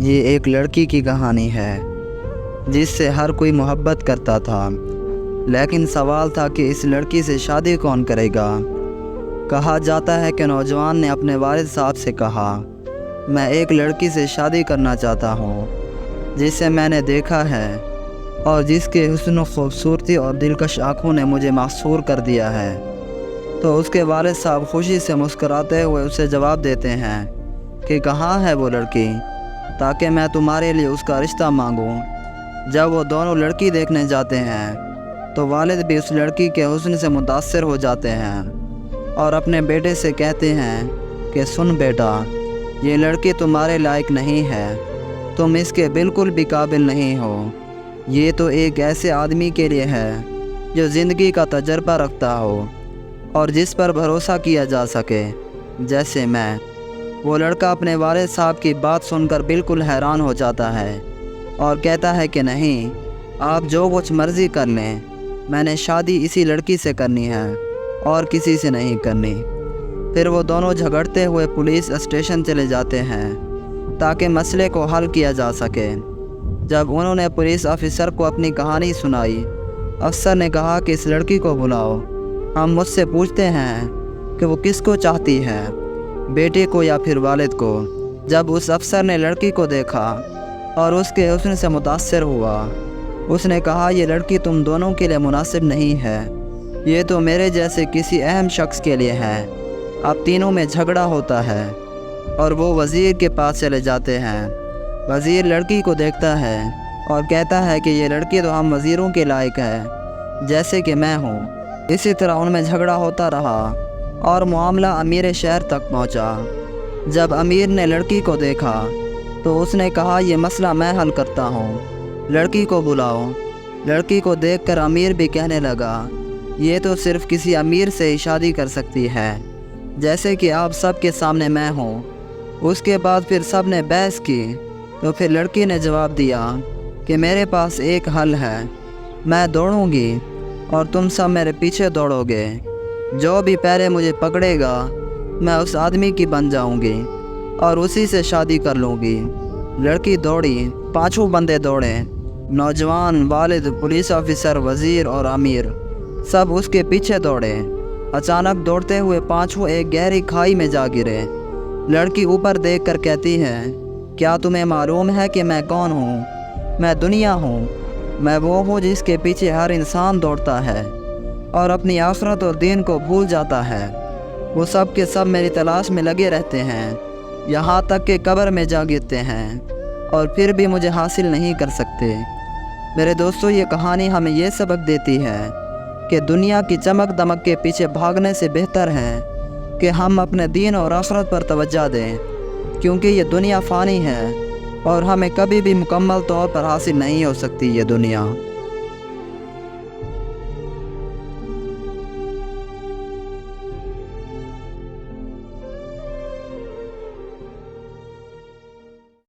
یہ ایک لڑکی کی کہانی ہے جس سے ہر کوئی محبت کرتا تھا، لیکن سوال تھا کہ اس لڑکی سے شادی کون کرے گا۔ کہا جاتا ہے کہ نوجوان نے اپنے والد صاحب سے کہا، میں ایک لڑکی سے شادی کرنا چاہتا ہوں جسے میں نے دیکھا ہے اور جس کے حسن و خوبصورتی اور دلکش آنکھوں نے مجھے محصور کر دیا ہے۔ تو اس کے والد صاحب خوشی سے مسکراتے ہوئے اسے جواب دیتے ہیں کہ کہاں ہے وہ لڑکی، تاکہ میں تمہارے لیے اس کا رشتہ مانگوں۔ جب وہ دونوں لڑکی دیکھنے جاتے ہیں تو والد بھی اس لڑکی کے حسن سے متاثر ہو جاتے ہیں اور اپنے بیٹے سے کہتے ہیں کہ سن بیٹا، یہ لڑکی تمہارے لائق نہیں ہے، تم اس کے بالکل بھی قابل نہیں ہو۔ یہ تو ایک ایسے آدمی کے لیے ہے جو زندگی کا تجربہ رکھتا ہو اور جس پر بھروسہ کیا جا سکے، جیسے میں۔ وہ لڑکا اپنے والد صاحب کی بات سن کر بالکل حیران ہو جاتا ہے اور کہتا ہے کہ نہیں، آپ جو کچھ مرضی کر لیں، میں نے شادی اسی لڑکی سے کرنی ہے اور کسی سے نہیں کرنی۔ پھر وہ دونوں جھگڑتے ہوئے پولیس اسٹیشن چلے جاتے ہیں تاکہ مسئلے کو حل کیا جا سکے۔ جب انہوں نے پولیس آفیسر کو اپنی کہانی سنائی، افسر نے کہا کہ اس لڑکی کو بلاؤ، ہم مجھ سے پوچھتے ہیں کہ وہ کس کو چاہتی ہے، بیٹے کو یا پھر والد کو۔ جب اس افسر نے لڑکی کو دیکھا اور اس کے حسن سے متاثر ہوا، اس نے کہا یہ لڑکی تم دونوں کے لیے مناسب نہیں ہے، یہ تو میرے جیسے کسی اہم شخص کے لیے ہے۔ اب تینوں میں جھگڑا ہوتا ہے اور وہ وزیر کے پاس چلے جاتے ہیں۔ وزیر لڑکی کو دیکھتا ہے اور کہتا ہے کہ یہ لڑکی تو ہم وزیروں کے لائق ہے، جیسے کہ میں ہوں۔ اسی طرح ان میں جھگڑا ہوتا رہا اور معاملہ امیر شہر تک پہنچا۔ جب امیر نے لڑکی کو دیکھا تو اس نے کہا یہ مسئلہ میں حل کرتا ہوں، لڑکی کو بلاؤ۔ لڑکی کو دیکھ کر امیر بھی کہنے لگا، یہ تو صرف کسی امیر سے ہی شادی کر سکتی ہے، جیسے کہ آپ سب کے سامنے میں ہوں۔ اس کے بعد پھر سب نے بحث کی تو پھر لڑکی نے جواب دیا کہ میرے پاس ایک حل ہے، میں دوڑوں گی اور تم سب میرے پیچھے دوڑو گے، جو بھی پہلے مجھے پکڑے گا میں اس آدمی کی بن جاؤں گی اور اسی سے شادی کر لوں گی۔ لڑکی دوڑی، پانچوں بندے دوڑے، نوجوان، والد، پولیس آفیسر، وزیر اور امیر، سب اس کے پیچھے دوڑے۔ اچانک دوڑتے ہوئے پانچوں ایک گہری کھائی میں جا گرے۔ لڑکی اوپر دیکھ کر کہتی ہے، کیا تمہیں معلوم ہے کہ میں کون ہوں؟ میں دنیا ہوں، میں وہ ہوں جس کے پیچھے ہر انسان دوڑتا ہے اور اپنی آخرت اور دین کو بھول جاتا ہے۔ وہ سب کے سب میری تلاش میں لگے رہتے ہیں، یہاں تک کہ قبر میں جا گرتے ہیں اور پھر بھی مجھے حاصل نہیں کر سکتے۔ میرے دوستو، یہ کہانی ہمیں یہ سبق دیتی ہے کہ دنیا کی چمک دمک کے پیچھے بھاگنے سے بہتر ہے کہ ہم اپنے دین اور آخرت پر توجہ دیں، کیونکہ یہ دنیا فانی ہے اور ہمیں کبھی بھی مکمل طور پر حاصل نہیں ہو سکتی یہ دنیا۔